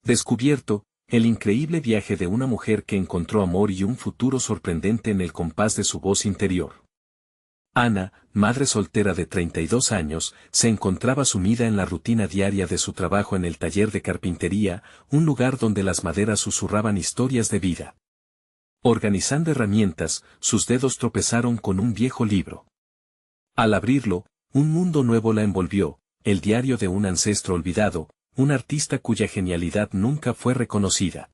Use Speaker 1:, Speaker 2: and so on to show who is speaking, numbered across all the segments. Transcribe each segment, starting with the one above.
Speaker 1: Descubierto, el increíble viaje de una mujer que encontró amor y un futuro sorprendente en el compás de su voz interior. Ana, madre soltera de 32 años, se encontraba sumida en la rutina diaria de su trabajo en el taller de carpintería, un lugar donde las maderas susurraban historias de vida. Organizando herramientas, sus dedos tropezaron con un viejo libro. Al abrirlo, un mundo nuevo la envolvió, el diario de un ancestro olvidado, un artista cuya genialidad nunca fue reconocida.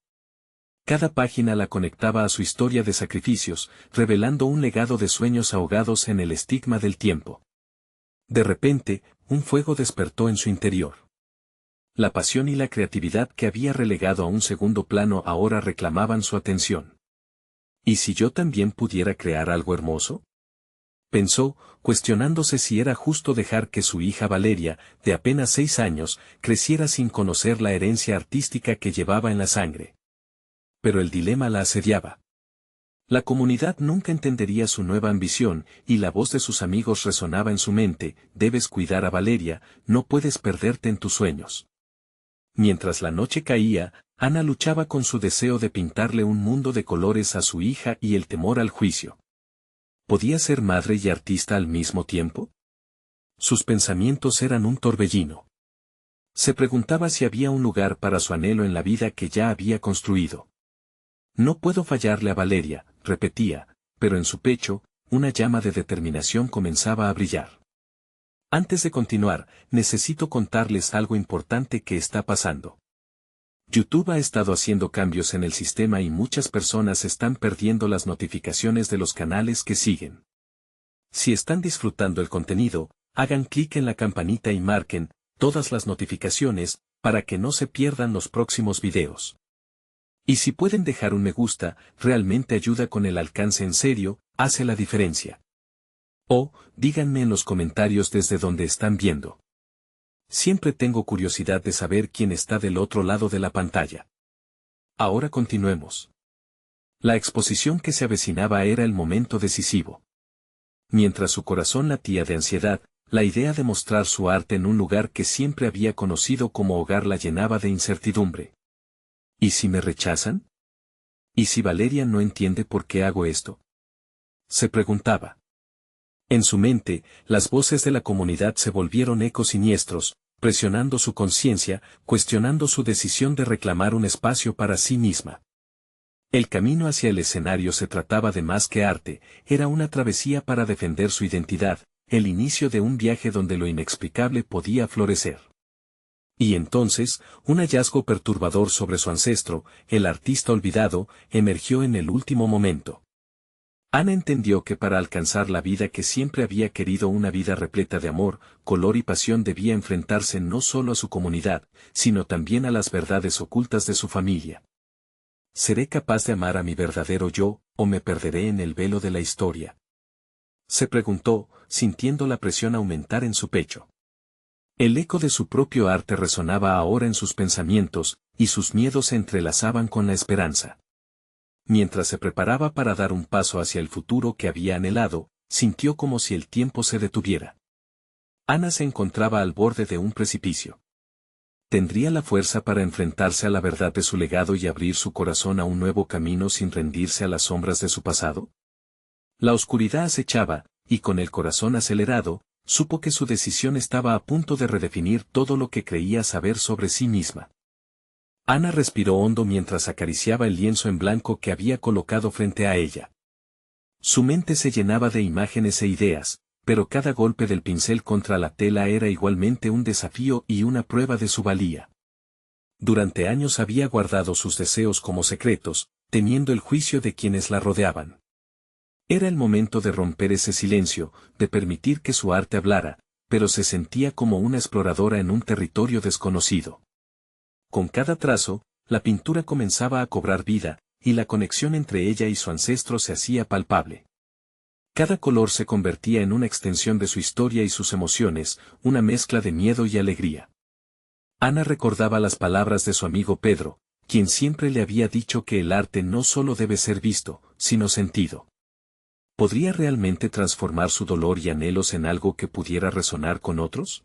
Speaker 1: Cada página la conectaba a su historia de sacrificios, revelando un legado de sueños ahogados en el estigma del tiempo. De repente, un fuego despertó en su interior. La pasión y la creatividad que había relegado a un segundo plano ahora reclamaban su atención. ¿Y si yo también pudiera crear algo hermoso? Pensó, cuestionándose si era justo dejar que su hija Valeria, de apenas 6 años, creciera sin conocer la herencia artística que llevaba en la sangre. Pero el dilema la asediaba. La comunidad nunca entendería su nueva ambición, y la voz de sus amigos resonaba en su mente: debes cuidar a Valeria, no puedes perderte en tus sueños. Mientras la noche caía, Ana luchaba con su deseo de pintarle un mundo de colores a su hija y el temor al juicio. ¿Podía ser madre y artista al mismo tiempo? Sus pensamientos eran un torbellino. Se preguntaba si había un lugar para su anhelo en la vida que ya había construido. No puedo fallarle a Valeria, repetía, pero en su pecho, una llama de determinación comenzaba a brillar. Antes de continuar, necesito contarles algo importante que está pasando. YouTube ha estado haciendo cambios en el sistema y muchas personas están perdiendo las notificaciones de los canales que siguen. Si están disfrutando el contenido, hagan clic en la campanita y marquen todas las notificaciones para que no se pierdan los próximos videos. Y si pueden dejar un me gusta, realmente ayuda con el alcance, en serio, hace la diferencia. O, díganme en los comentarios desde donde están viendo. Siempre tengo curiosidad de saber quién está del otro lado de la pantalla. Ahora continuemos. La exposición que se avecinaba era el momento decisivo. Mientras su corazón latía de ansiedad, la idea de mostrar su arte en un lugar que siempre había conocido como hogar la llenaba de incertidumbre. ¿Y si me rechazan? ¿Y si Valeria no entiende por qué hago esto? Se preguntaba. En su mente, las voces de la comunidad se volvieron ecos siniestros, presionando su conciencia, cuestionando su decisión de reclamar un espacio para sí misma. El camino hacia el escenario se trataba de más que arte, era una travesía para defender su identidad, el inicio de un viaje donde lo inexplicable podía florecer. Y entonces, un hallazgo perturbador sobre su ancestro, el artista olvidado, emergió en el último momento. Ana entendió que para alcanzar la vida que siempre había querido, una vida repleta de amor, color y pasión, debía enfrentarse no solo a su comunidad, sino también a las verdades ocultas de su familia. ¿Seré capaz de amar a mi verdadero yo, o me perderé en el velo de la historia?, se preguntó, sintiendo la presión aumentar en su pecho. El eco de su propio arte resonaba ahora en sus pensamientos, y sus miedos se entrelazaban con la esperanza. Mientras se preparaba para dar un paso hacia el futuro que había anhelado, sintió como si el tiempo se detuviera. Ana se encontraba al borde de un precipicio. ¿Tendría la fuerza para enfrentarse a la verdad de su legado y abrir su corazón a un nuevo camino sin rendirse a las sombras de su pasado? La oscuridad acechaba, y con el corazón acelerado, supo que su decisión estaba a punto de redefinir todo lo que creía saber sobre sí misma. Ana respiró hondo mientras acariciaba el lienzo en blanco que había colocado frente a ella. Su mente se llenaba de imágenes e ideas, pero cada golpe del pincel contra la tela era igualmente un desafío y una prueba de su valía. Durante años había guardado sus deseos como secretos, temiendo el juicio de quienes la rodeaban. Era el momento de romper ese silencio, de permitir que su arte hablara, pero se sentía como una exploradora en un territorio desconocido. Con cada trazo, la pintura comenzaba a cobrar vida, y la conexión entre ella y su ancestro se hacía palpable. Cada color se convertía en una extensión de su historia y sus emociones, una mezcla de miedo y alegría. Ana recordaba las palabras de su amigo Pedro, quien siempre le había dicho que el arte no solo debe ser visto, sino sentido. ¿Podría realmente transformar su dolor y anhelos en algo que pudiera resonar con otros?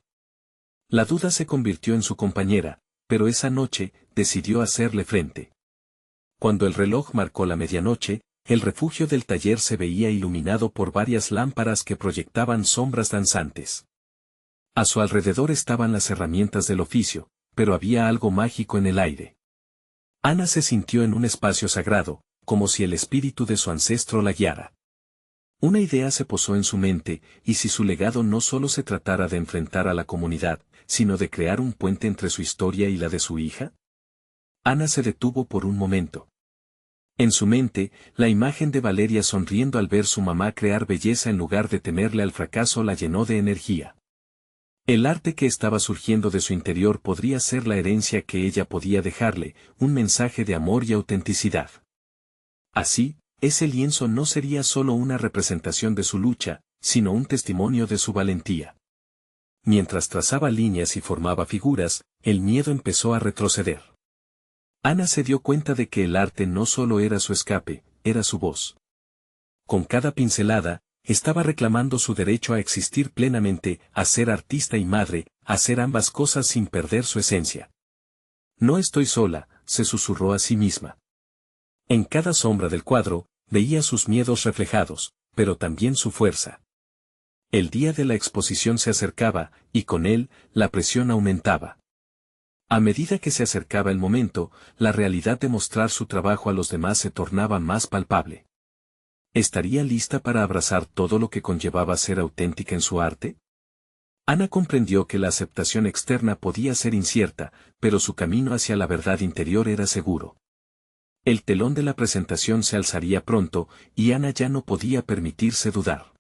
Speaker 1: La duda se convirtió en su compañera, pero esa noche, decidió hacerle frente. Cuando el reloj marcó la medianoche, el refugio del taller se veía iluminado por varias lámparas que proyectaban sombras danzantes. A su alrededor estaban las herramientas del oficio, pero había algo mágico en el aire. Ana se sintió en un espacio sagrado, como si el espíritu de su ancestro la guiara. Una idea se posó en su mente, y si su legado no solo se tratara de enfrentar a la comunidad, sino de crear un puente entre su historia y la de su hija. Ana se detuvo por un momento. En su mente, la imagen de Valeria sonriendo al ver su mamá crear belleza en lugar de temerle al fracaso la llenó de energía. El arte que estaba surgiendo de su interior podría ser la herencia que ella podía dejarle, un mensaje de amor y autenticidad. Así, ese lienzo no sería solo una representación de su lucha, sino un testimonio de su valentía. Mientras trazaba líneas y formaba figuras, el miedo empezó a retroceder. Ana se dio cuenta de que el arte no solo era su escape, era su voz. Con cada pincelada, estaba reclamando su derecho a existir plenamente, a ser artista y madre, a ser ambas cosas sin perder su esencia. No estoy sola, se susurró a sí misma. En cada sombra del cuadro, veía sus miedos reflejados, pero también su fuerza. El día de la exposición se acercaba, y con él, la presión aumentaba. A medida que se acercaba el momento, la realidad de mostrar su trabajo a los demás se tornaba más palpable. ¿Estaría lista para abrazar todo lo que conllevaba ser auténtica en su arte? Ana comprendió que la aceptación externa podía ser incierta, pero su camino hacia la verdad interior era seguro. El telón de la presentación se alzaría pronto, y Ana ya no podía permitirse dudar.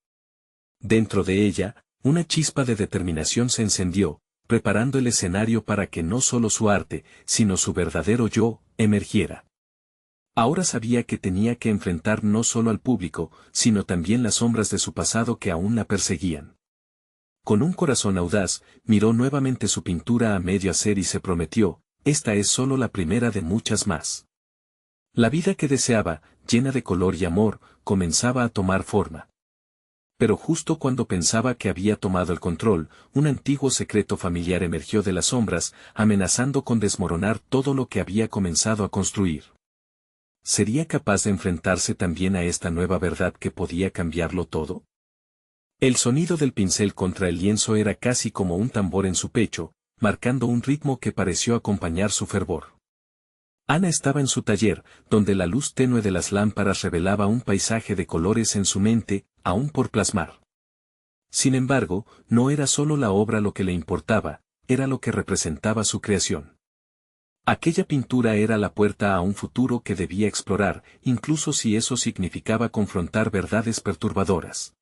Speaker 1: Dentro de ella, una chispa de determinación se encendió, preparando el escenario para que no solo su arte, sino su verdadero yo, emergiera. Ahora sabía que tenía que enfrentar no solo al público, sino también las sombras de su pasado que aún la perseguían. Con un corazón audaz, miró nuevamente su pintura a medio hacer y se prometió, esta es solo la primera de muchas más. La vida que deseaba, llena de color y amor, comenzaba a tomar forma. Pero justo cuando pensaba que había tomado el control, un antiguo secreto familiar emergió de las sombras, amenazando con desmoronar todo lo que había comenzado a construir. ¿Sería capaz de enfrentarse también a esta nueva verdad que podía cambiarlo todo? El sonido del pincel contra el lienzo era casi como un tambor en su pecho, marcando un ritmo que pareció acompañar su fervor. Ana estaba en su taller, donde la luz tenue de las lámparas revelaba un paisaje de colores en su mente, aún por plasmar. Sin embargo, no era solo la obra lo que le importaba, era lo que representaba su creación. Aquella pintura era la puerta a un futuro que debía explorar, incluso si eso significaba confrontar verdades perturbadoras.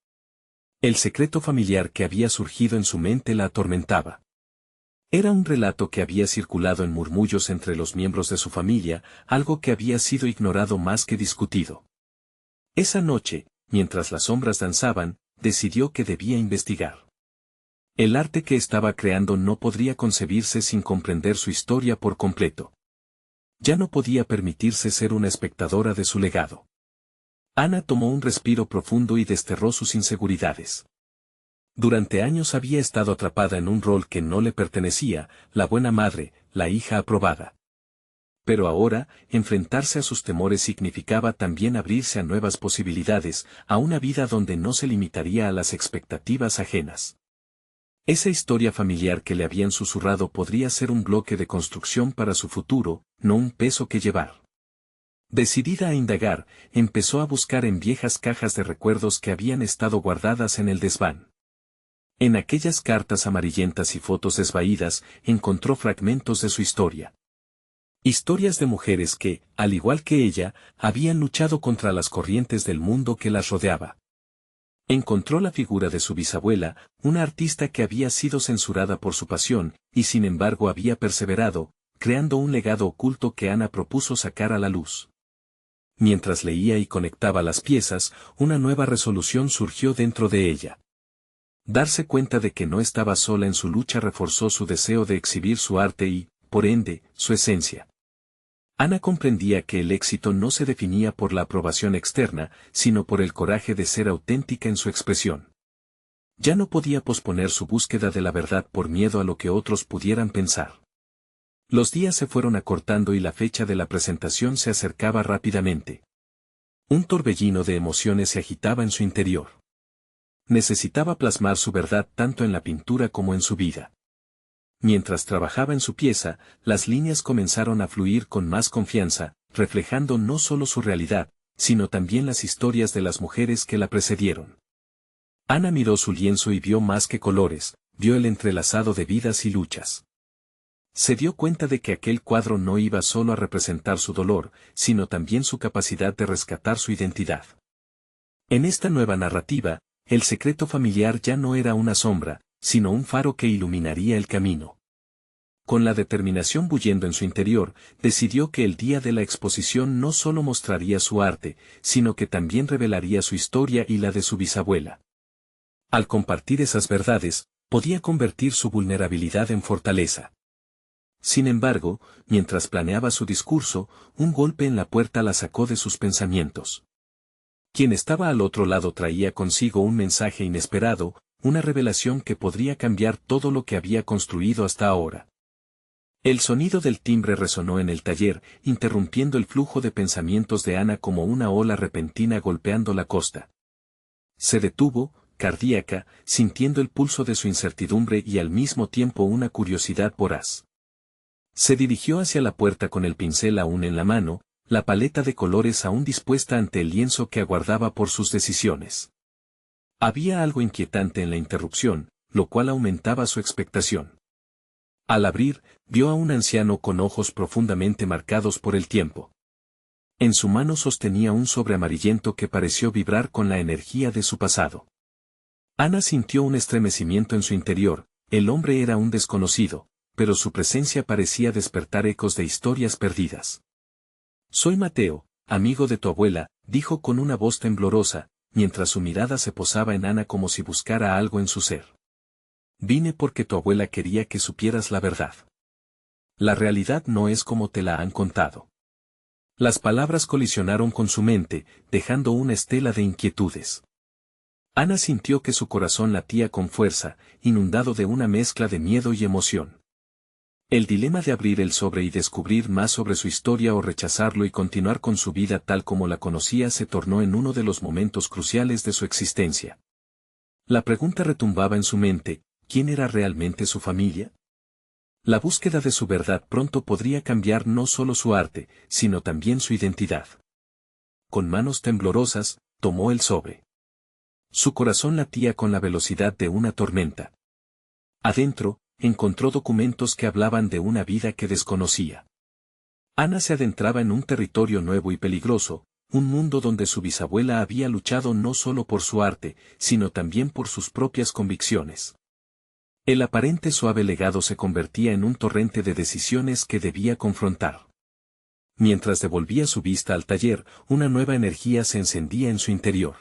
Speaker 1: El secreto familiar que había surgido en su mente la atormentaba. Era un relato que había circulado en murmullos entre los miembros de su familia, algo que había sido ignorado más que discutido. Esa noche, mientras las sombras danzaban, decidió que debía investigar. El arte que estaba creando no podría concebirse sin comprender su historia por completo. Ya no podía permitirse ser una espectadora de su legado. Ana tomó un respiro profundo y desterró sus inseguridades. Durante años había estado atrapada en un rol que no le pertenecía, la buena madre, la hija aprobada. Pero ahora, enfrentarse a sus temores significaba también abrirse a nuevas posibilidades, a una vida donde no se limitaría a las expectativas ajenas. Esa historia familiar que le habían susurrado podría ser un bloque de construcción para su futuro, no un peso que llevar. Decidida a indagar, empezó a buscar en viejas cajas de recuerdos que habían estado guardadas en el desván. En aquellas cartas amarillentas y fotos desvaídas, encontró fragmentos de su historia. Historias de mujeres que, al igual que ella, habían luchado contra las corrientes del mundo que las rodeaba. Encontró la figura de su bisabuela, una artista que había sido censurada por su pasión, y sin embargo había perseverado, creando un legado oculto que Ana propuso sacar a la luz. Mientras leía y conectaba las piezas, una nueva resolución surgió dentro de ella. Darse cuenta de que no estaba sola en su lucha reforzó su deseo de exhibir su arte y, por ende, su esencia. Ana comprendía que el éxito no se definía por la aprobación externa, sino por el coraje de ser auténtica en su expresión. Ya no podía posponer su búsqueda de la verdad por miedo a lo que otros pudieran pensar. Los días se fueron acortando y la fecha de la presentación se acercaba rápidamente. Un torbellino de emociones se agitaba en su interior. Necesitaba plasmar su verdad tanto en la pintura como en su vida. Mientras trabajaba en su pieza, las líneas comenzaron a fluir con más confianza, reflejando no solo su realidad, sino también las historias de las mujeres que la precedieron. Ana miró su lienzo y vio más que colores, vio el entrelazado de vidas y luchas. Se dio cuenta de que aquel cuadro no iba solo a representar su dolor, sino también su capacidad de rescatar su identidad. En esta nueva narrativa, el secreto familiar ya no era una sombra, sino un faro que iluminaría el camino. Con la determinación bullendo en su interior, decidió que el día de la exposición no solo mostraría su arte, sino que también revelaría su historia y la de su bisabuela. Al compartir esas verdades, podía convertir su vulnerabilidad en fortaleza. Sin embargo, mientras planeaba su discurso, un golpe en la puerta la sacó de sus pensamientos. Quien estaba al otro lado traía consigo un mensaje inesperado, una revelación que podría cambiar todo lo que había construido hasta ahora. El sonido del timbre resonó en el taller, interrumpiendo el flujo de pensamientos de Ana como una ola repentina golpeando la costa. Se detuvo, cardíaca, sintiendo el pulso de su incertidumbre y al mismo tiempo una curiosidad voraz. Se dirigió hacia la puerta con el pincel aún en la mano, la paleta de colores aún dispuesta ante el lienzo que aguardaba por sus decisiones. Había algo inquietante en la interrupción, lo cual aumentaba su expectación. Al abrir, vio a un anciano con ojos profundamente marcados por el tiempo. En su mano sostenía un sobre amarillento que pareció vibrar con la energía de su pasado. Ana sintió un estremecimiento en su interior, el hombre era un desconocido, pero su presencia parecía despertar ecos de historias perdidas. «Soy Mateo, amigo de tu abuela», dijo con una voz temblorosa, mientras su mirada se posaba en Ana como si buscara algo en su ser. «Vine porque tu abuela quería que supieras la verdad. La realidad no es como te la han contado». Las palabras colisionaron con su mente, dejando una estela de inquietudes. Ana sintió que su corazón latía con fuerza, inundado de una mezcla de miedo y emoción. El dilema de abrir el sobre y descubrir más sobre su historia o rechazarlo y continuar con su vida tal como la conocía se tornó en uno de los momentos cruciales de su existencia. La pregunta retumbaba en su mente, ¿quién era realmente su familia? La búsqueda de su verdad pronto podría cambiar no solo su arte, sino también su identidad. Con manos temblorosas, tomó el sobre. Su corazón latía con la velocidad de una tormenta. Adentro, encontró documentos que hablaban de una vida que desconocía. Ana se adentraba en un territorio nuevo y peligroso, un mundo donde su bisabuela había luchado no solo por su arte, sino también por sus propias convicciones. El aparente suave legado se convertía en un torrente de decisiones que debía confrontar. Mientras devolvía su vista al taller, una nueva energía se encendía en su interior.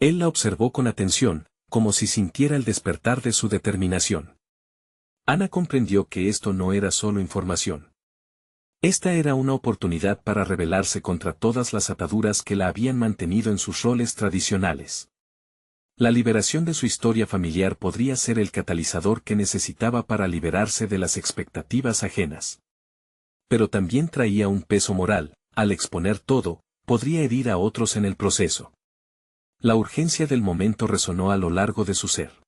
Speaker 1: Él la observó con atención, como si sintiera el despertar de su determinación. Ana comprendió que esto no era solo información. Esta era una oportunidad para rebelarse contra todas las ataduras que la habían mantenido en sus roles tradicionales. La liberación de su historia familiar podría ser el catalizador que necesitaba para liberarse de las expectativas ajenas. Pero también traía un peso moral, al exponer todo, podría herir a otros en el proceso. La urgencia del momento resonó a lo largo de su ser.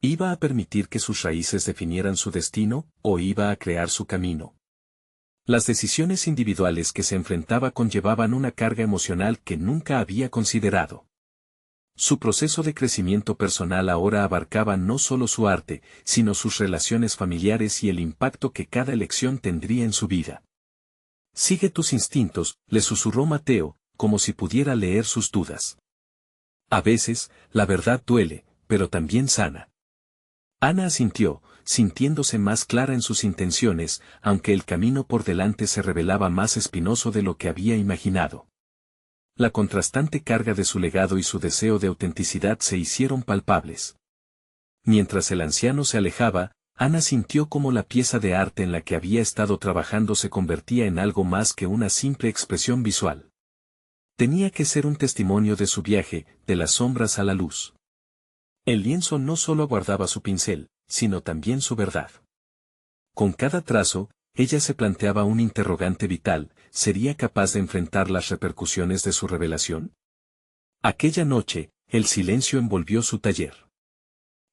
Speaker 1: ¿Iba a permitir que sus raíces definieran su destino, o iba a crear su camino? Las decisiones individuales que se enfrentaba conllevaban una carga emocional que nunca había considerado. Su proceso de crecimiento personal ahora abarcaba no solo su arte, sino sus relaciones familiares y el impacto que cada elección tendría en su vida. «Sigue tus instintos», le susurró Mateo, como si pudiera leer sus dudas. «A veces, la verdad duele, pero también sana». Ana asintió, sintiéndose más clara en sus intenciones, aunque el camino por delante se revelaba más espinoso de lo que había imaginado. La contrastante carga de su legado y su deseo de autenticidad se hicieron palpables. Mientras el anciano se alejaba, Ana sintió como la pieza de arte en la que había estado trabajando se convertía en algo más que una simple expresión visual. Tenía que ser un testimonio de su viaje, de las sombras a la luz. El lienzo no solo guardaba su pincel, sino también su verdad. Con cada trazo, ella se planteaba un interrogante vital: ¿sería capaz de enfrentar las repercusiones de su revelación? Aquella noche, el silencio envolvió su taller.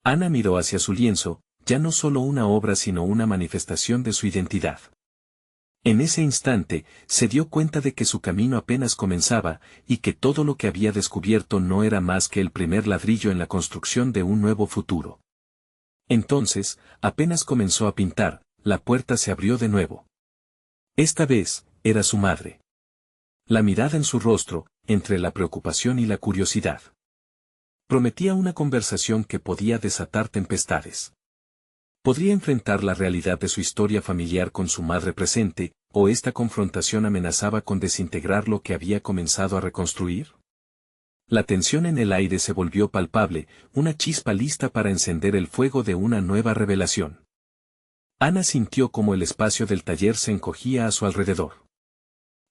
Speaker 1: Ana miró hacia su lienzo, ya no solo una obra sino una manifestación de su identidad. En ese instante, se dio cuenta de que su camino apenas comenzaba, y que todo lo que había descubierto no era más que el primer ladrillo en la construcción de un nuevo futuro. Entonces, apenas comenzó a pintar, la puerta se abrió de nuevo. Esta vez, era su madre. La mirada en su rostro, entre la preocupación y la curiosidad, prometía una conversación que podía desatar tempestades. Podría enfrentar la realidad de su historia familiar con su madre presente, o esta confrontación amenazaba con desintegrar lo que había comenzado a reconstruir. La tensión en el aire se volvió palpable, una chispa lista para encender el fuego de una nueva revelación. Ana sintió como el espacio del taller se encogía a su alrededor.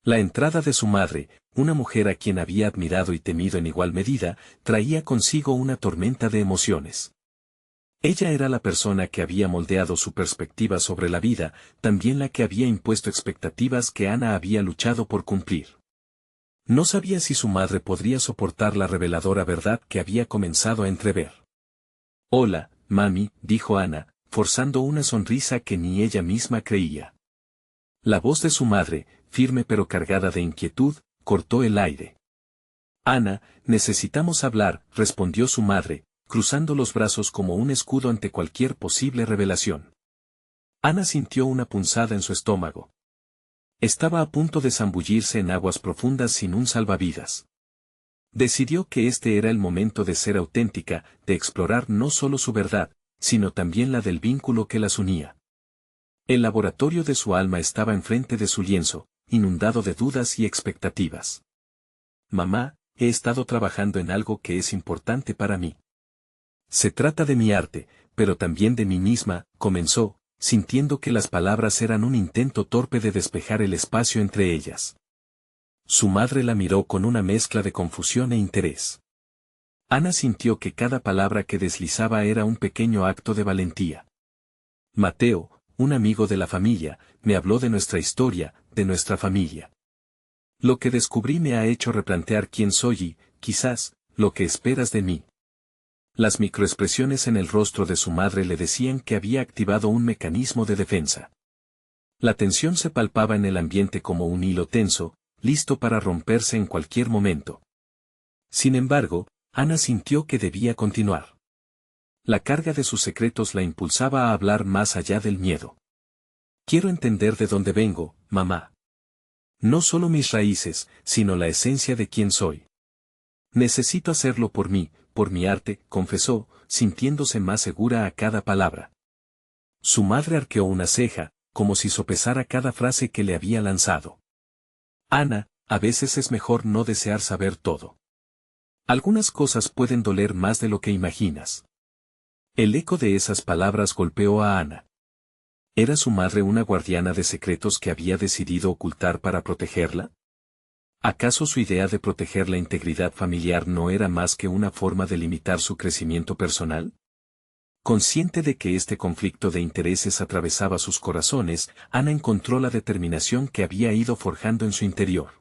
Speaker 1: La entrada de su madre, una mujer a quien había admirado y temido en igual medida, traía consigo una tormenta de emociones. Ella era la persona que había moldeado su perspectiva sobre la vida, también la que había impuesto expectativas que Ana había luchado por cumplir. No sabía si su madre podría soportar la reveladora verdad que había comenzado a entrever. «Hola, mami», dijo Ana, forzando una sonrisa que ni ella misma creía. La voz de su madre, firme pero cargada de inquietud, cortó el aire. «Ana, necesitamos hablar», respondió su madre, cruzando los brazos como un escudo ante cualquier posible revelación. Ana sintió una punzada en su estómago. Estaba a punto de zambullirse en aguas profundas sin un salvavidas. Decidió que este era el momento de ser auténtica, de explorar no solo su verdad, sino también la del vínculo que las unía. El laboratorio de su alma estaba enfrente de su lienzo, inundado de dudas y expectativas. «Mamá, he estado trabajando en algo que es importante para mí. Se trata de mi arte, pero también de mí misma», comenzó, sintiendo que las palabras eran un intento torpe de despejar el espacio entre ellas. Su madre la miró con una mezcla de confusión e interés. Ana sintió que cada palabra que deslizaba era un pequeño acto de valentía. «Mateo, un amigo de la familia, me habló de nuestra historia, de nuestra familia. Lo que descubrí me ha hecho replantear quién soy y, quizás, lo que esperas de mí». Las microexpresiones en el rostro de su madre le decían que había activado un mecanismo de defensa. La tensión se palpaba en el ambiente como un hilo tenso, listo para romperse en cualquier momento. Sin embargo, Ana sintió que debía continuar. La carga de sus secretos la impulsaba a hablar más allá del miedo. «Quiero entender de dónde vengo, mamá. No solo mis raíces, sino la esencia de quién soy. Necesito hacerlo por mí, por mi arte», confesó, sintiéndose más segura a cada palabra. Su madre arqueó una ceja, como si sopesara cada frase que le había lanzado. «Ana, a veces es mejor no desear saber todo. Algunas cosas pueden doler más de lo que imaginas». El eco de esas palabras golpeó a Ana. ¿Era su madre una guardiana de secretos que había decidido ocultar para protegerla? ¿Acaso su idea de proteger la integridad familiar no era más que una forma de limitar su crecimiento personal? Consciente de que este conflicto de intereses atravesaba sus corazones, Ana encontró la determinación que había ido forjando en su interior.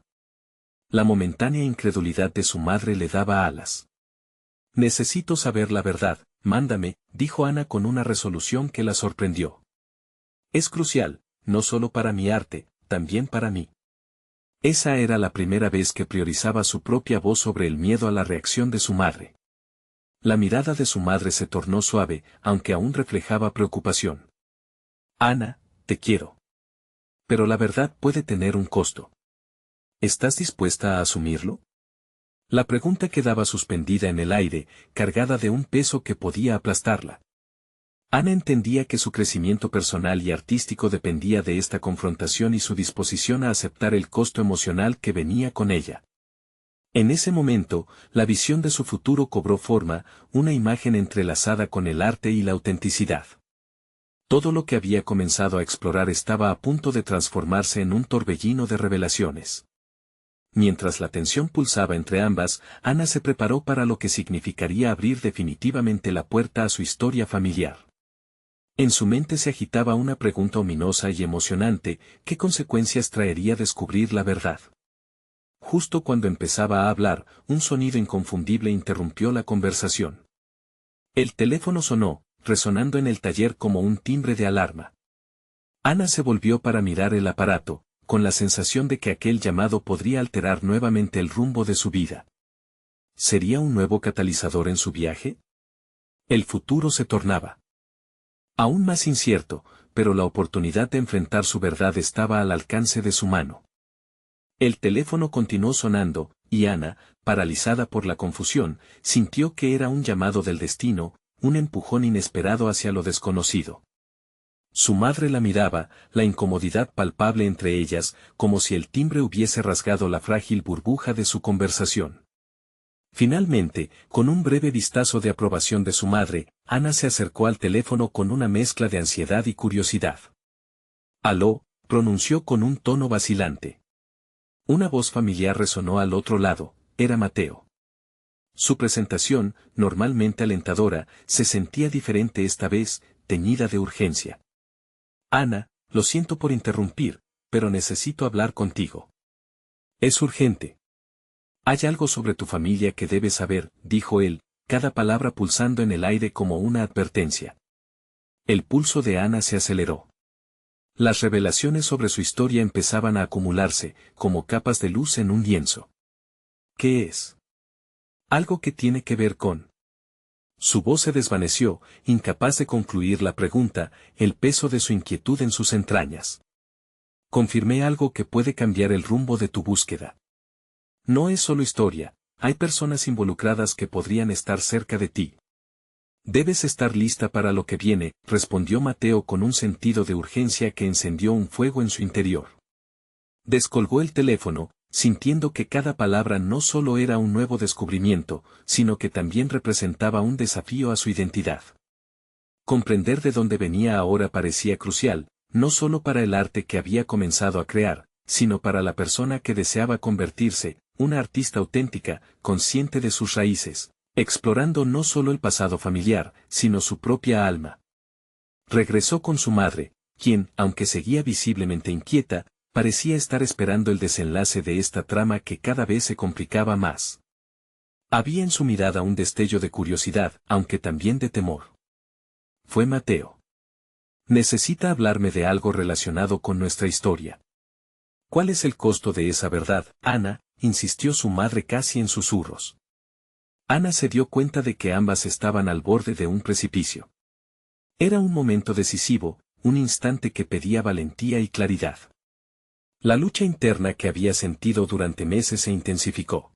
Speaker 1: La momentánea incredulidad de su madre le daba alas. «Necesito saber la verdad, mándame», dijo Ana con una resolución que la sorprendió. «Es crucial, no solo para mi arte, también para mí». Esa era la primera vez que priorizaba su propia voz sobre el miedo a la reacción de su madre. La mirada de su madre se tornó suave, aunque aún reflejaba preocupación. «Ana, te quiero. Pero la verdad puede tener un costo. ¿Estás dispuesta a asumirlo?». La pregunta quedaba suspendida en el aire, cargada de un peso que podía aplastarla. Ana entendía que su crecimiento personal y artístico dependía de esta confrontación y su disposición a aceptar el costo emocional que venía con ella. En ese momento, la visión de su futuro cobró forma, una imagen entrelazada con el arte y la autenticidad. Todo lo que había comenzado a explorar estaba a punto de transformarse en un torbellino de revelaciones. Mientras la tensión pulsaba entre ambas, Ana se preparó para lo que significaría abrir definitivamente la puerta a su historia familiar. En su mente se agitaba una pregunta ominosa y emocionante: ¿qué consecuencias traería descubrir la verdad? Justo cuando empezaba a hablar, un sonido inconfundible interrumpió la conversación. El teléfono sonó, resonando en el taller como un timbre de alarma. Ana se volvió para mirar el aparato, con la sensación de que aquel llamado podría alterar nuevamente el rumbo de su vida. ¿Sería un nuevo catalizador en su viaje? El futuro se tornaba aún más incierto, pero la oportunidad de enfrentar su verdad estaba al alcance de su mano. El teléfono continuó sonando, y Ana, paralizada por la confusión, sintió que era un llamado del destino, un empujón inesperado hacia lo desconocido. Su madre la miraba, la incomodidad palpable entre ellas, como si el timbre hubiese rasgado la frágil burbuja de su conversación. Finalmente, con un breve vistazo de aprobación de su madre, Ana se acercó al teléfono con una mezcla de ansiedad y curiosidad. «Aló», pronunció con un tono vacilante. Una voz familiar resonó al otro lado: era Mateo. Su presentación, normalmente alentadora, se sentía diferente esta vez, teñida de urgencia. «Ana, lo siento por interrumpir, pero necesito hablar contigo». «Es urgente». «Hay algo sobre tu familia que debes saber», dijo él, cada palabra pulsando en el aire como una advertencia. El pulso de Ana se aceleró. Las revelaciones sobre su historia empezaban a acumularse, como capas de luz en un lienzo. «¿Qué es?» «Algo que tiene que ver con...». Su voz se desvaneció, incapaz de concluir la pregunta, el peso de su inquietud en sus entrañas. «Confirmé algo que puede cambiar el rumbo de tu búsqueda. No es solo historia, hay personas involucradas que podrían estar cerca de ti. Debes estar lista para lo que viene», respondió Mateo con un sentido de urgencia que encendió un fuego en su interior. Descolgó el teléfono, sintiendo que cada palabra no solo era un nuevo descubrimiento, sino que también representaba un desafío a su identidad. Comprender de dónde venía ahora parecía crucial, no solo para el arte que había comenzado a crear, sino para la persona que deseaba convertirse, una artista auténtica, consciente de sus raíces, explorando no solo el pasado familiar, sino su propia alma. Regresó con su madre, quien, aunque seguía visiblemente inquieta, parecía estar esperando el desenlace de esta trama que cada vez se complicaba más. Había en su mirada un destello de curiosidad, aunque también de temor. Fue Mateo. «Necesita hablarme de algo relacionado con nuestra historia». «¿Cuál es el costo de esa verdad, Ana?», insistió su madre casi en susurros. Ana se dio cuenta de que ambas estaban al borde de un precipicio. Era un momento decisivo, un instante que pedía valentía y claridad. La lucha interna que había sentido durante meses se intensificó.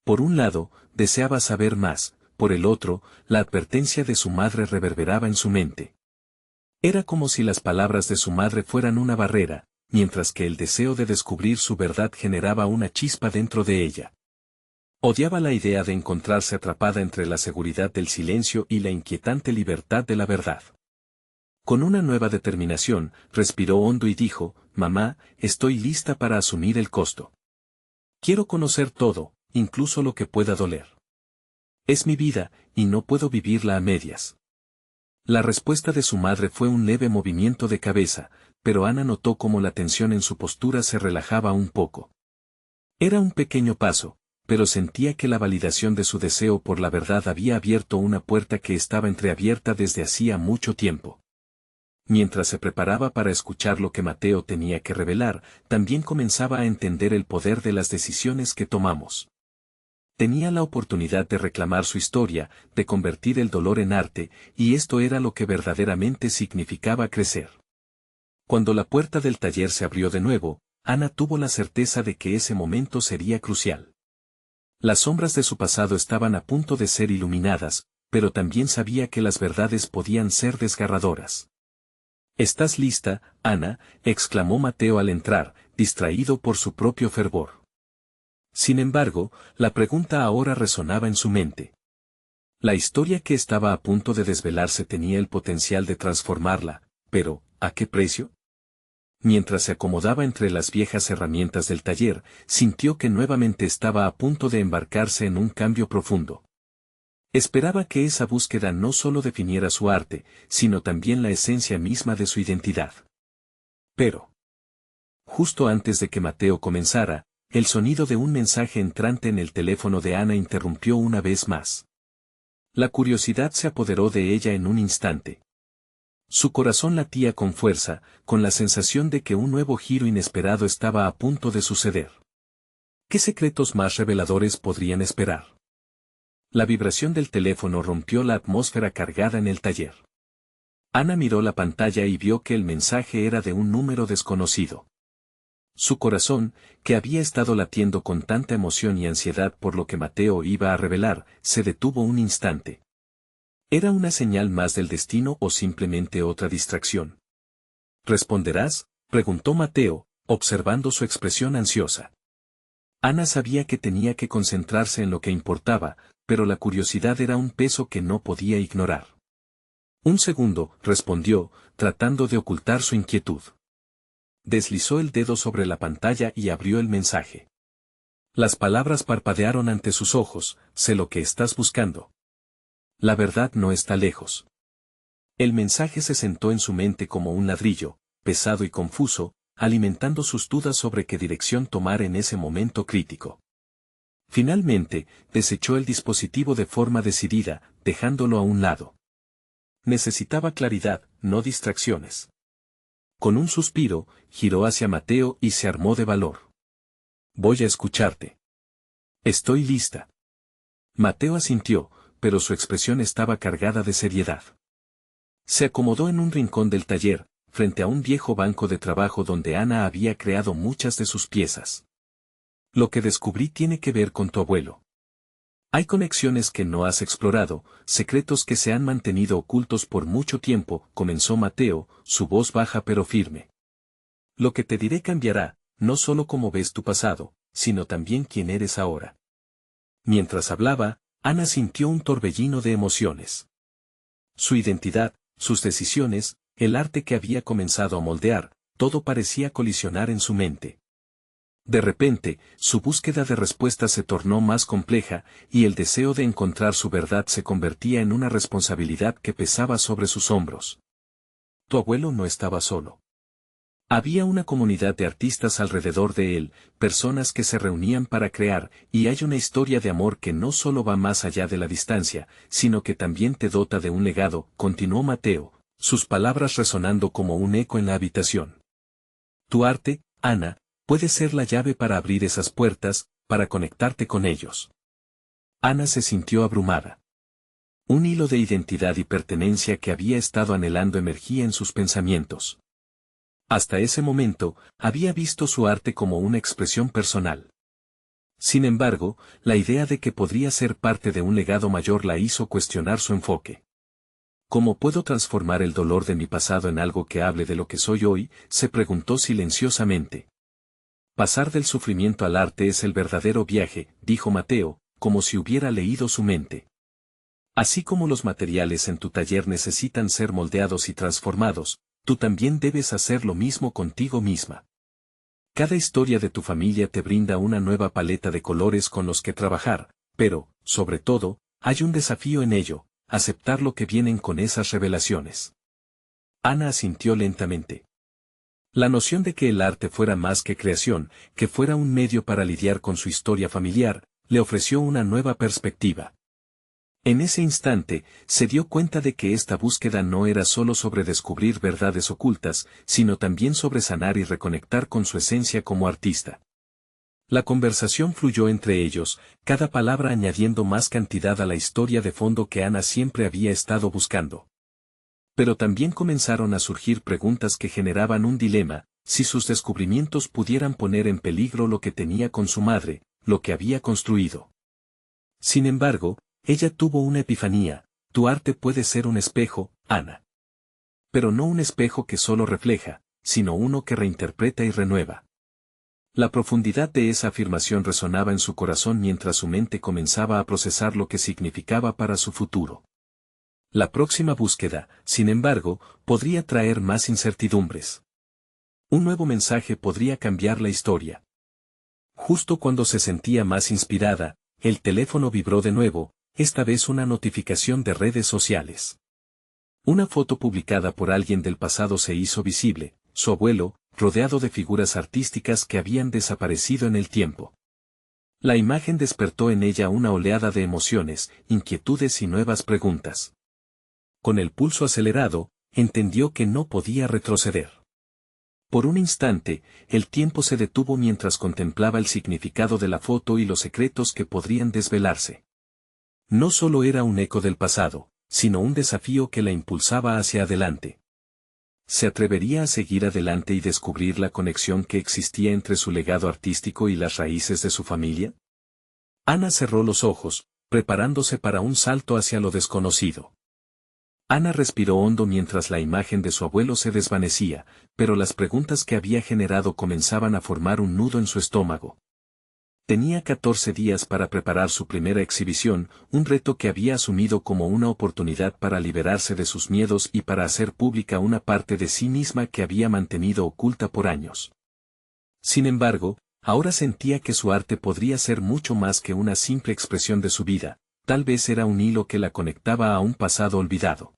Speaker 1: Por un lado, deseaba saber más, por el otro, la advertencia de su madre reverberaba en su mente. Era como si las palabras de su madre fueran una barrera, mientras que el deseo de descubrir su verdad generaba una chispa dentro de ella. Odiaba la idea de encontrarse atrapada entre la seguridad del silencio y la inquietante libertad de la verdad. Con una nueva determinación, respiró hondo y dijo: «Mamá, estoy lista para asumir el costo. Quiero conocer todo, incluso lo que pueda doler. Es mi vida, y no puedo vivirla a medias». La respuesta de su madre fue un leve movimiento de cabeza, pero Ana notó cómo la tensión en su postura se relajaba un poco. Era un pequeño paso, pero sentía que la validación de su deseo por la verdad había abierto una puerta que estaba entreabierta desde hacía mucho tiempo. Mientras se preparaba para escuchar lo que Mateo tenía que revelar, también comenzaba a entender el poder de las decisiones que tomamos. Tenía la oportunidad de reclamar su historia, de convertir el dolor en arte, y esto era lo que verdaderamente significaba crecer. Cuando la puerta del taller se abrió de nuevo, Ana tuvo la certeza de que ese momento sería crucial. Las sombras de su pasado estaban a punto de ser iluminadas, pero también sabía que las verdades podían ser desgarradoras. «¿Estás lista, Ana?», exclamó Mateo al entrar, distraído por su propio fervor. Sin embargo, la pregunta ahora resonaba en su mente. La historia que estaba a punto de desvelarse tenía el potencial de transformarla, pero, ¿a qué precio? Mientras se acomodaba entre las viejas herramientas del taller, sintió que nuevamente estaba a punto de embarcarse en un cambio profundo. Esperaba que esa búsqueda no solo definiera su arte, sino también la esencia misma de su identidad. Pero, justo antes de que Mateo comenzara, el sonido de un mensaje entrante en el teléfono de Ana interrumpió una vez más. La curiosidad se apoderó de ella en un instante. Su corazón latía con fuerza, con la sensación de que un nuevo giro inesperado estaba a punto de suceder. ¿Qué secretos más reveladores podrían esperar? La vibración del teléfono rompió la atmósfera cargada en el taller. Ana miró la pantalla y vio que el mensaje era de un número desconocido. Su corazón, que había estado latiendo con tanta emoción y ansiedad por lo que Mateo iba a revelar, se detuvo un instante. ¿Era una señal más del destino o simplemente otra distracción? ¿Responderás?, preguntó Mateo, observando su expresión ansiosa. Ana sabía que tenía que concentrarse en lo que importaba, pero la curiosidad era un peso que no podía ignorar. Un segundo, respondió, tratando de ocultar su inquietud. Deslizó el dedo sobre la pantalla y abrió el mensaje. Las palabras parpadearon ante sus ojos: sé lo que estás buscando. La verdad no está lejos. El mensaje se sentó en su mente como un ladrillo, pesado y confuso, alimentando sus dudas sobre qué dirección tomar en ese momento crítico. Finalmente, desechó el dispositivo de forma decidida, dejándolo a un lado. Necesitaba claridad, no distracciones. Con un suspiro, giró hacia Mateo y se armó de valor. Voy a escucharte. Estoy lista. Mateo asintió, pero su expresión estaba cargada de seriedad. Se acomodó en un rincón del taller, frente a un viejo banco de trabajo donde Ana había creado muchas de sus piezas. Lo que descubrí tiene que ver con tu abuelo. Hay conexiones que no has explorado, secretos que se han mantenido ocultos por mucho tiempo, comenzó Mateo, su voz baja pero firme. Lo que te diré cambiará, no solo cómo ves tu pasado, sino también quién eres ahora. Mientras hablaba, Ana sintió un torbellino de emociones. Su identidad, sus decisiones, el arte que había comenzado a moldear, todo parecía colisionar en su mente. De repente, su búsqueda de respuestas se tornó más compleja, y el deseo de encontrar su verdad se convertía en una responsabilidad que pesaba sobre sus hombros. Tu abuelo no estaba solo. Había una comunidad de artistas alrededor de él, personas que se reunían para crear, y hay una historia de amor que no solo va más allá de la distancia, sino que también te dota de un legado, continuó Mateo, sus palabras resonando como un eco en la habitación. Tu arte, Ana, puede ser la llave para abrir esas puertas, para conectarte con ellos. Ana se sintió abrumada. Un hilo de identidad y pertenencia que había estado anhelando emergía en sus pensamientos. Hasta ese momento, había visto su arte como una expresión personal. Sin embargo, la idea de que podría ser parte de un legado mayor la hizo cuestionar su enfoque. ¿Cómo puedo transformar el dolor de mi pasado en algo que hable de lo que soy hoy?, se preguntó silenciosamente. Pasar del sufrimiento al arte es el verdadero viaje, dijo Mateo, como si hubiera leído su mente. Así como los materiales en tu taller necesitan ser moldeados y transformados, tú también debes hacer lo mismo contigo misma. Cada historia de tu familia te brinda una nueva paleta de colores con los que trabajar, pero, sobre todo, hay un desafío en ello: aceptar lo que vienen con esas revelaciones. Ana asintió lentamente. La noción de que el arte fuera más que creación, que fuera un medio para lidiar con su historia familiar, le ofreció una nueva perspectiva. En ese instante, se dio cuenta de que esta búsqueda no era solo sobre descubrir verdades ocultas, sino también sobre sanar y reconectar con su esencia como artista. La conversación fluyó entre ellos, cada palabra añadiendo más cantidad a la historia de fondo que Ana siempre había estado buscando. Pero también comenzaron a surgir preguntas que generaban un dilema: si sus descubrimientos pudieran poner en peligro lo que tenía con su madre, lo que había construido. Sin embargo, ella tuvo una epifanía: tu arte puede ser un espejo, Ana. Pero no un espejo que solo refleja, sino uno que reinterpreta y renueva. La profundidad de esa afirmación resonaba en su corazón mientras su mente comenzaba a procesar lo que significaba para su futuro. La próxima búsqueda, sin embargo, podría traer más incertidumbres. Un nuevo mensaje podría cambiar la historia. Justo cuando se sentía más inspirada, el teléfono vibró de nuevo, esta vez una notificación de redes sociales. Una foto publicada por alguien del pasado se hizo visible, su abuelo, rodeado de figuras artísticas que habían desaparecido en el tiempo. La imagen despertó en ella una oleada de emociones, inquietudes y nuevas preguntas. Con el pulso acelerado, entendió que no podía retroceder. Por un instante, el tiempo se detuvo mientras contemplaba el significado de la foto y los secretos que podrían desvelarse. No solo era un eco del pasado, sino un desafío que la impulsaba hacia adelante. ¿Se atrevería a seguir adelante y descubrir la conexión que existía entre su legado artístico y las raíces de su familia? Ana cerró los ojos, preparándose para un salto hacia lo desconocido. Ana respiró hondo mientras la imagen de su abuelo se desvanecía, pero las preguntas que había generado comenzaban a formar un nudo en su estómago. Tenía 14 días para preparar su primera exhibición, un reto que había asumido como una oportunidad para liberarse de sus miedos y para hacer pública una parte de sí misma que había mantenido oculta por años. Sin embargo, ahora sentía que su arte podría ser mucho más que una simple expresión de su vida, tal vez era un hilo que la conectaba a un pasado olvidado.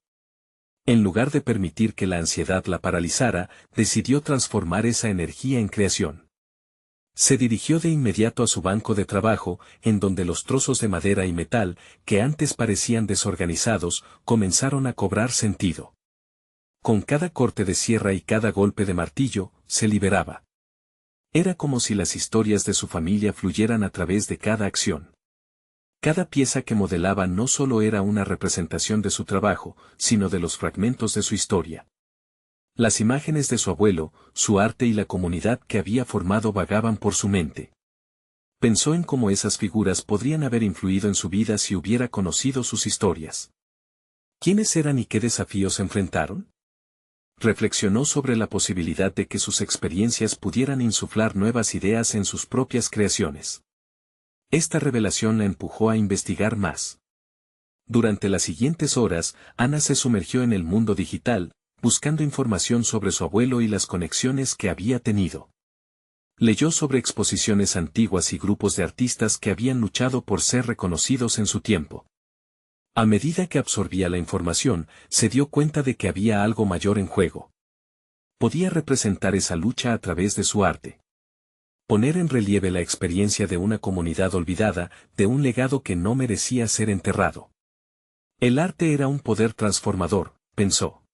Speaker 1: En lugar de permitir que la ansiedad la paralizara, decidió transformar esa energía en creación. Se dirigió de inmediato a su banco de trabajo, en donde los trozos de madera y metal, que antes parecían desorganizados, comenzaron a cobrar sentido. Con cada corte de sierra y cada golpe de martillo, se liberaba. Era como si las historias de su familia fluyeran a través de cada acción. Cada pieza que modelaba no solo era una representación de su trabajo, sino de los fragmentos de su historia. Las imágenes de su abuelo, su arte y la comunidad que había formado vagaban por su mente. Pensó en cómo esas figuras podrían haber influido en su vida si hubiera conocido sus historias. ¿Quiénes eran y qué desafíos enfrentaron? Reflexionó sobre la posibilidad de que sus experiencias pudieran insuflar nuevas ideas en sus propias creaciones. Esta revelación la empujó a investigar más. Durante las siguientes horas, Ana se sumergió en el mundo digital, buscando información sobre su abuelo y las conexiones que había tenido. Leyó sobre exposiciones antiguas y grupos de artistas que habían luchado por ser reconocidos en su tiempo. A medida que absorbía la información, se dio cuenta de que había algo mayor en juego. Podía representar esa lucha a través de su arte. Poner en relieve la experiencia de una comunidad olvidada, de un legado que no merecía ser enterrado. El arte era un poder transformador, pensó.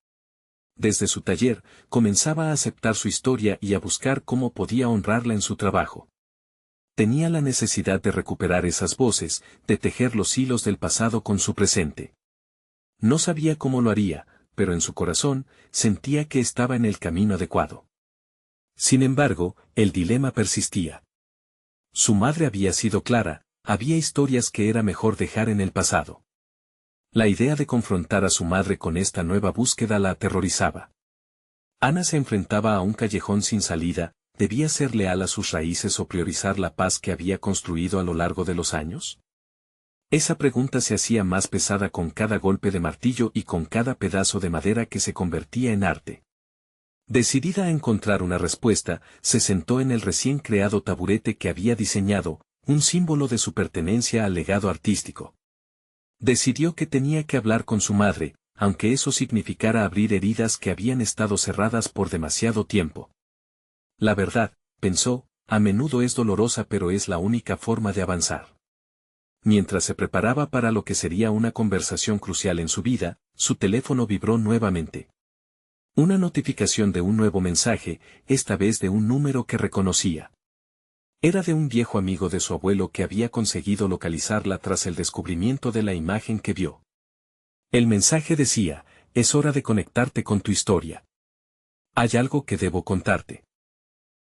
Speaker 1: Desde su taller, comenzaba a aceptar su historia y a buscar cómo podía honrarla en su trabajo. Tenía la necesidad de recuperar esas voces, de tejer los hilos del pasado con su presente. No sabía cómo lo haría, pero en su corazón, sentía que estaba en el camino adecuado. Sin embargo, el dilema persistía. Su madre había sido clara, había historias que era mejor dejar en el pasado. La idea de confrontar a su madre con esta nueva búsqueda la aterrorizaba. Ana se enfrentaba a un callejón sin salida, ¿debía ser leal a sus raíces o priorizar la paz que había construido a lo largo de los años? Esa pregunta se hacía más pesada con cada golpe de martillo y con cada pedazo de madera que se convertía en arte. Decidida a encontrar una respuesta, se sentó en el recién creado taburete que había diseñado, un símbolo de su pertenencia al legado artístico. Decidió que tenía que hablar con su madre, aunque eso significara abrir heridas que habían estado cerradas por demasiado tiempo. La verdad, pensó, a menudo es dolorosa pero es la única forma de avanzar. Mientras se preparaba para lo que sería una conversación crucial en su vida, su teléfono vibró nuevamente. Una notificación de un nuevo mensaje, esta vez de un número que reconocía. Era de un viejo amigo de su abuelo que había conseguido localizarla tras el descubrimiento de la imagen que vio. El mensaje decía, es hora de conectarte con tu historia. Hay algo que debo contarte.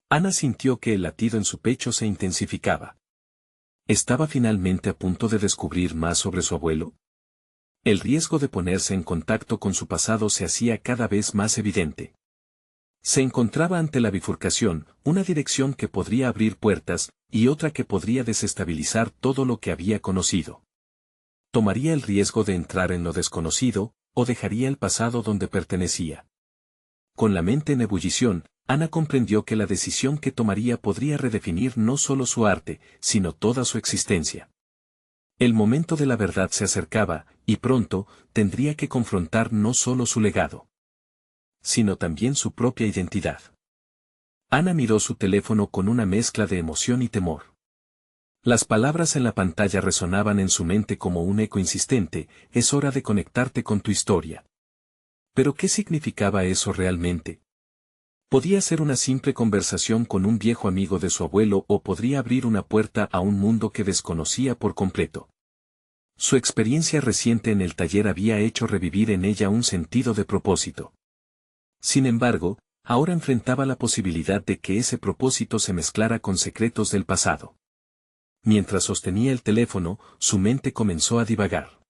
Speaker 1: Ana sintió que el latido en su pecho se intensificaba. ¿Estaba finalmente a punto de descubrir más sobre su abuelo? El riesgo de ponerse en contacto con su pasado se hacía cada vez más evidente. Se encontraba ante la bifurcación, una dirección que podría abrir puertas, y otra que podría desestabilizar todo lo que había conocido. ¿Tomaría el riesgo de entrar en lo desconocido, o dejaría el pasado donde pertenecía? Con la mente en ebullición, Ana comprendió que la decisión que tomaría podría redefinir no solo su arte, sino toda su existencia. El momento de la verdad se acercaba, y pronto, tendría que confrontar no solo su legado, sino también su propia identidad. Ana miró su teléfono con una mezcla de emoción y temor. Las palabras en la pantalla resonaban en su mente como un eco insistente: es hora de conectarte con tu historia. ¿Pero qué significaba eso realmente? Podía ser una simple conversación con un viejo amigo de su abuelo, o podría abrir una puerta a un mundo que desconocía por completo. Su experiencia reciente en el taller había hecho revivir en ella un sentido de propósito. Sin embargo, ahora enfrentaba la posibilidad de que ese propósito se mezclara con secretos del pasado. Mientras sostenía el teléfono, su mente comenzó a divagar.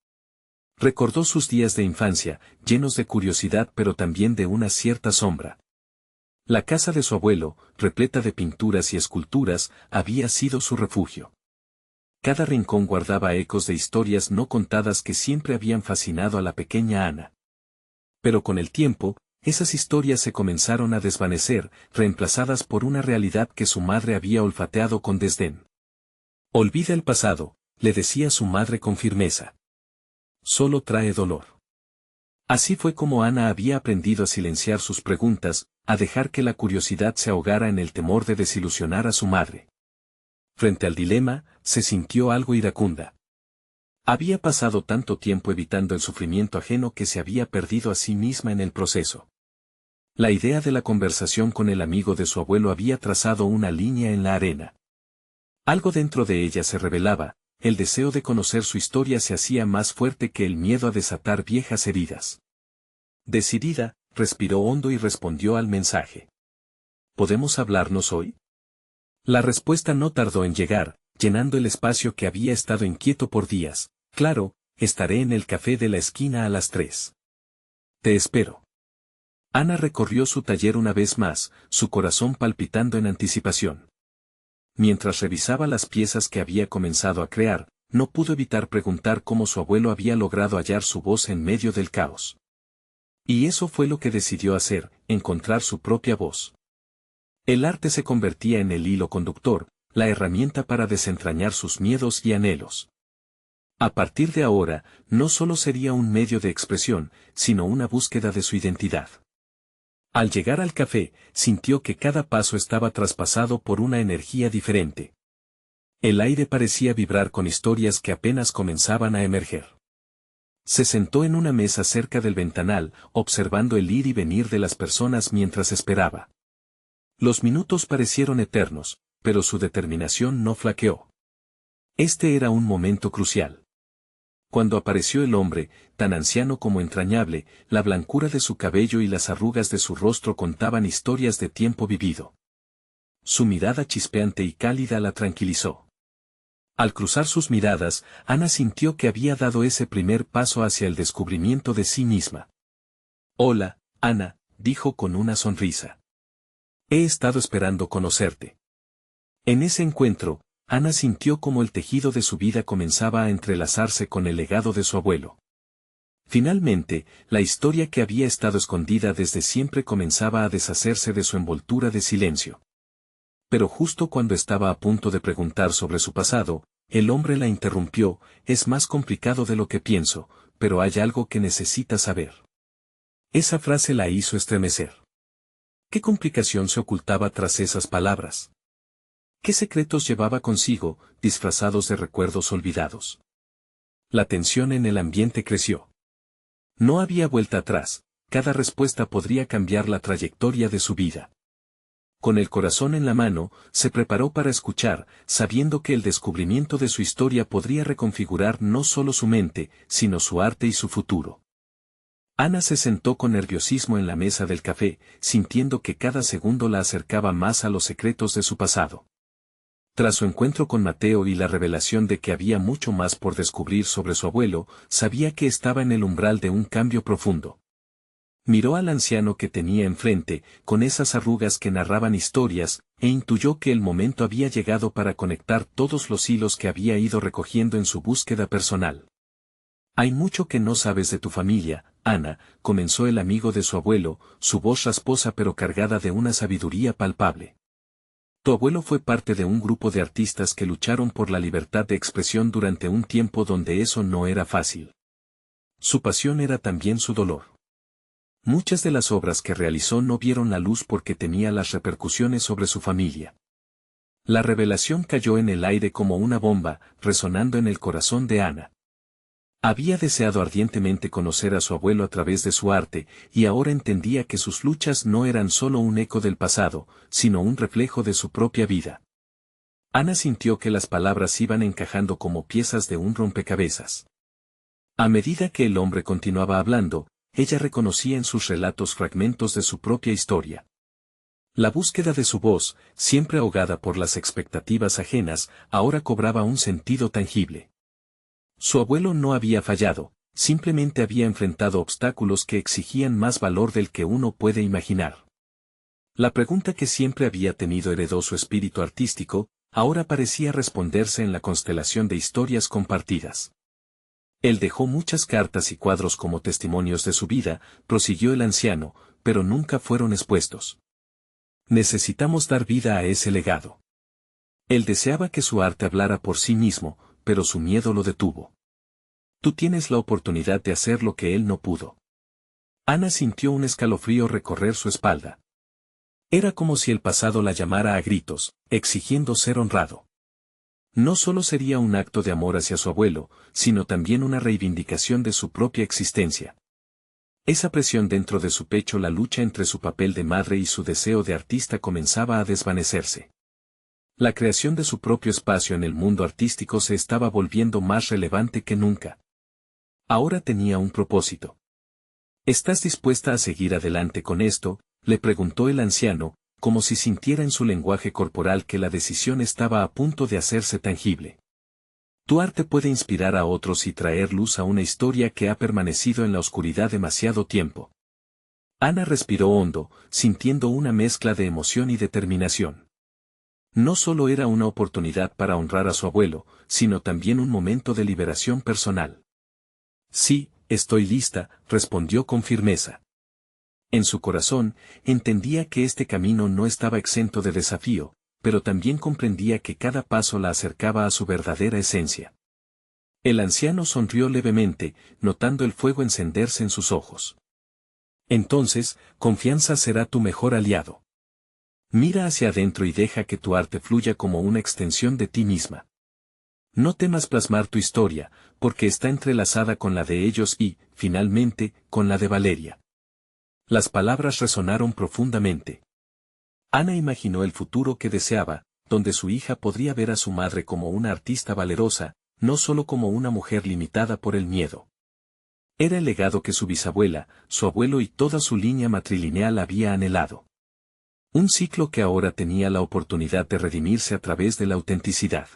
Speaker 1: Recordó sus días de infancia, llenos de curiosidad pero también de una cierta sombra. La casa de su abuelo, repleta de pinturas y esculturas, había sido su refugio. Cada rincón guardaba ecos de historias no contadas que siempre habían fascinado a la pequeña Ana. Pero con el tiempo, esas historias se comenzaron a desvanecer, reemplazadas por una realidad que su madre había olfateado con desdén. Olvida el pasado, le decía su madre con firmeza. Solo trae dolor. Así fue como Ana había aprendido a silenciar sus preguntas, a dejar que la curiosidad se ahogara en el temor de desilusionar a su madre. Frente al dilema, se sintió algo iracunda. Había pasado tanto tiempo evitando el sufrimiento ajeno que se había perdido a sí misma en el proceso. La idea de la conversación con el amigo de su abuelo había trazado una línea en la arena. Algo dentro de ella se revelaba, el deseo de conocer su historia se hacía más fuerte que el miedo a desatar viejas heridas. Decidida, respiró hondo y respondió al mensaje. ¿Podemos hablarnos hoy? La respuesta no tardó en llegar, llenando el espacio que había estado inquieto por días. Claro, estaré en el café de la esquina a las 3. Te espero. Ana recorrió su taller una vez más, su corazón palpitando en anticipación. Mientras revisaba las piezas que había comenzado a crear, no pudo evitar preguntar cómo su abuelo había logrado hallar su voz en medio del caos. Y eso fue lo que decidió hacer, encontrar su propia voz. El arte se convertía en el hilo conductor, la herramienta para desentrañar sus miedos y anhelos. A partir de ahora, no solo sería un medio de expresión, sino una búsqueda de su identidad. Al llegar al café, sintió que cada paso estaba traspasado por una energía diferente. El aire parecía vibrar con historias que apenas comenzaban a emerger. Se sentó en una mesa cerca del ventanal, observando el ir y venir de las personas mientras esperaba. Los minutos parecieron eternos, pero su determinación no flaqueó. Este era un momento crucial. Cuando apareció el hombre, tan anciano como entrañable, la blancura de su cabello y las arrugas de su rostro contaban historias de tiempo vivido. Su mirada chispeante y cálida la tranquilizó. Al cruzar sus miradas, Ana sintió que había dado ese primer paso hacia el descubrimiento de sí misma. «Hola, Ana», dijo con una sonrisa. «He estado esperando conocerte». En ese encuentro, Ana sintió como el tejido de su vida comenzaba a entrelazarse con el legado de su abuelo. Finalmente, la historia que había estado escondida desde siempre comenzaba a deshacerse de su envoltura de silencio. Pero justo cuando estaba a punto de preguntar sobre su pasado, el hombre la interrumpió: «Es más complicado de lo que pienso, pero hay algo que necesitas saber». Esa frase la hizo estremecer. ¿Qué complicación se ocultaba tras esas palabras? ¿Qué secretos llevaba consigo, disfrazados de recuerdos olvidados? La tensión en el ambiente creció. No había vuelta atrás, cada respuesta podría cambiar la trayectoria de su vida. Con el corazón en la mano, se preparó para escuchar, sabiendo que el descubrimiento de su historia podría reconfigurar no solo su mente, sino su arte y su futuro. Ana se sentó con nerviosismo en la mesa del café, sintiendo que cada segundo la acercaba más a los secretos de su pasado. Tras su encuentro con Mateo y la revelación de que había mucho más por descubrir sobre su abuelo, sabía que estaba en el umbral de un cambio profundo. Miró al anciano que tenía enfrente, con esas arrugas que narraban historias, e intuyó que el momento había llegado para conectar todos los hilos que había ido recogiendo en su búsqueda personal. «Hay mucho que no sabes de tu familia, Ana», comenzó el amigo de su abuelo, su voz rasposa pero cargada de una sabiduría palpable. Tu abuelo fue parte de un grupo de artistas que lucharon por la libertad de expresión durante un tiempo donde eso no era fácil. Su pasión era también su dolor. Muchas de las obras que realizó no vieron la luz porque temía las repercusiones sobre su familia. La revelación cayó en el aire como una bomba, resonando en el corazón de Ana. Había deseado ardientemente conocer a su abuelo a través de su arte, y ahora entendía que sus luchas no eran solo un eco del pasado, sino un reflejo de su propia vida. Ana sintió que las palabras iban encajando como piezas de un rompecabezas. A medida que el hombre continuaba hablando, ella reconocía en sus relatos fragmentos de su propia historia. La búsqueda de su voz, siempre ahogada por las expectativas ajenas, ahora cobraba un sentido tangible. Su abuelo no había fallado, simplemente había enfrentado obstáculos que exigían más valor del que uno puede imaginar. La pregunta que siempre había tenido heredó su espíritu artístico, ahora parecía responderse en la constelación de historias compartidas. Él dejó muchas cartas y cuadros como testimonios de su vida, prosiguió el anciano, pero nunca fueron expuestos. Necesitamos dar vida a ese legado. Él deseaba que su arte hablara por sí mismo, pero su miedo lo detuvo. Tú tienes la oportunidad de hacer lo que él no pudo. Ana sintió un escalofrío recorrer su espalda. Era como si el pasado la llamara a gritos, exigiendo ser honrado. No solo sería un acto de amor hacia su abuelo, sino también una reivindicación de su propia existencia. Esa presión dentro de su pecho, la lucha entre su papel de madre y su deseo de artista comenzaba a desvanecerse. La creación de su propio espacio en el mundo artístico se estaba volviendo más relevante que nunca. Ahora tenía un propósito. ¿Estás dispuesta a seguir adelante con esto?, le preguntó el anciano, como si sintiera en su lenguaje corporal que la decisión estaba a punto de hacerse tangible. Tu arte puede inspirar a otros y traer luz a una historia que ha permanecido en la oscuridad demasiado tiempo. Ana respiró hondo, sintiendo una mezcla de emoción y determinación. No solo era una oportunidad para honrar a su abuelo, sino también un momento de liberación personal. Sí, estoy lista, respondió con firmeza. En su corazón, entendía que este camino no estaba exento de desafío, pero también comprendía que cada paso la acercaba a su verdadera esencia. El anciano sonrió levemente, notando el fuego encenderse en sus ojos. Entonces, confianza será tu mejor aliado. Mira hacia adentro y deja que tu arte fluya como una extensión de ti misma. No temas plasmar tu historia, porque está entrelazada con la de ellos y, finalmente, con la de Valeria. Las palabras resonaron profundamente. Ana imaginó el futuro que deseaba, donde su hija podría ver a su madre como una artista valerosa, no solo como una mujer limitada por el miedo. Era el legado que su bisabuela, su abuelo y toda su línea matrilineal había anhelado. Un ciclo que ahora tenía la oportunidad de redimirse a través de la autenticidad.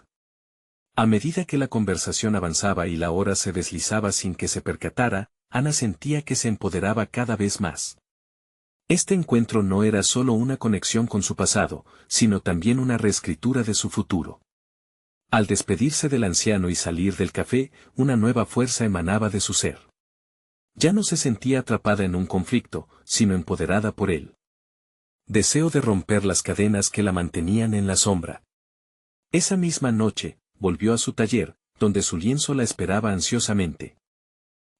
Speaker 1: A medida que la conversación avanzaba y la hora se deslizaba sin que se percatara, Ana sentía que se empoderaba cada vez más. Este encuentro no era solo una conexión con su pasado, sino también una reescritura de su futuro. Al despedirse del anciano y salir del café, una nueva fuerza emanaba de su ser. Ya no se sentía atrapada en un conflicto, sino empoderada por él. Deseo de romper las cadenas que la mantenían en la sombra. Esa misma noche, volvió a su taller, donde su lienzo la esperaba ansiosamente.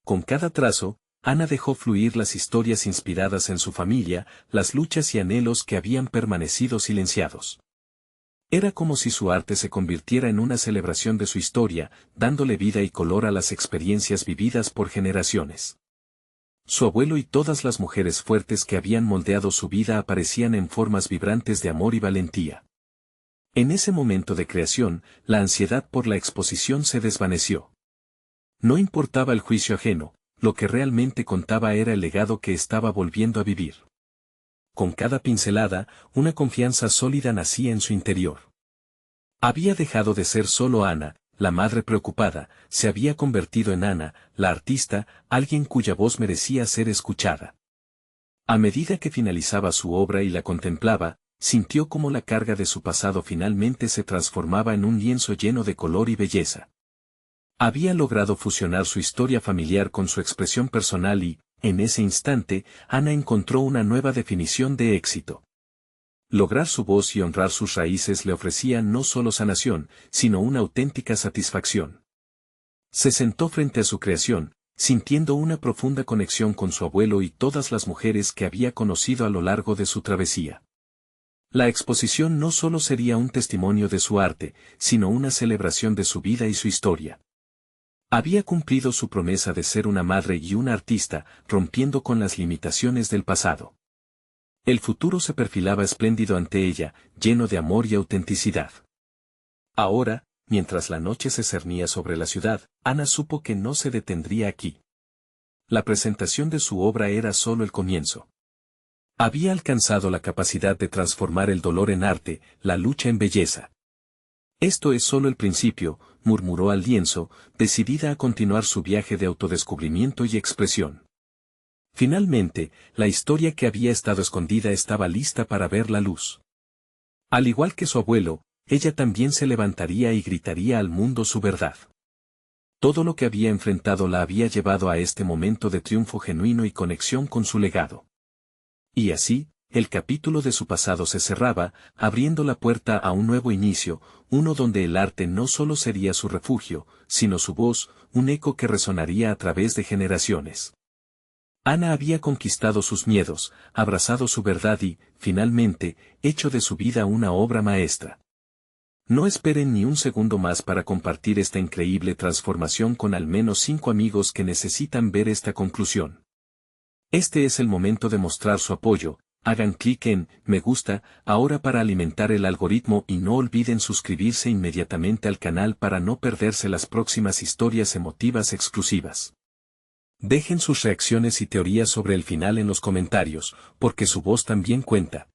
Speaker 1: Con cada trazo, Ana dejó fluir las historias inspiradas en su familia, las luchas y anhelos que habían permanecido silenciados. Era como si su arte se convirtiera en una celebración de su historia, dándole vida y color a las experiencias vividas por generaciones. Su abuelo y todas las mujeres fuertes que habían moldeado su vida aparecían en formas vibrantes de amor y valentía. En ese momento de creación, la ansiedad por la exposición se desvaneció. No importaba el juicio ajeno, lo que realmente contaba era el legado que estaba volviendo a vivir. Con cada pincelada, una confianza sólida nacía en su interior. Había dejado de ser solo Ana, la madre preocupada, se había convertido en Ana, la artista, alguien cuya voz merecía ser escuchada. A medida que finalizaba su obra y la contemplaba, sintió cómo la carga de su pasado finalmente se transformaba en un lienzo lleno de color y belleza. Había logrado fusionar su historia familiar con su expresión personal y, en ese instante, Ana encontró una nueva definición de éxito. Lograr su voz y honrar sus raíces le ofrecía no solo sanación, sino una auténtica satisfacción. Se sentó frente a su creación, sintiendo una profunda conexión con su abuelo y todas las mujeres que había conocido a lo largo de su travesía. La exposición no solo sería un testimonio de su arte, sino una celebración de su vida y su historia. Había cumplido su promesa de ser una madre y una artista, rompiendo con las limitaciones del pasado. El futuro se perfilaba espléndido ante ella, lleno de amor y autenticidad. Ahora, mientras la noche se cernía sobre la ciudad, Ana supo que no se detendría aquí. La presentación de su obra era solo el comienzo. Había alcanzado la capacidad de transformar el dolor en arte, la lucha en belleza. Esto es solo el principio, murmuró al lienzo, decidida a continuar su viaje de autodescubrimiento y expresión. Finalmente, la historia que había estado escondida estaba lista para ver la luz. Al igual que su abuelo, ella también se levantaría y gritaría al mundo su verdad. Todo lo que había enfrentado la había llevado a este momento de triunfo genuino y conexión con su legado. Y así, el capítulo de su pasado se cerraba, abriendo la puerta a un nuevo inicio, uno donde el arte no solo sería su refugio, sino su voz, un eco que resonaría a través de generaciones. Ana había conquistado sus miedos, abrazado su verdad y, finalmente, hecho de su vida una obra maestra. No esperen ni un segundo más para compartir esta increíble transformación con al menos 5 amigos que necesitan ver esta conclusión. Este es el momento de mostrar su apoyo, hagan clic en me gusta ahora para alimentar el algoritmo y no olviden suscribirse inmediatamente al canal para no perderse las próximas historias emotivas exclusivas. Dejen sus reacciones y teorías sobre el final en los comentarios, porque su voz también cuenta.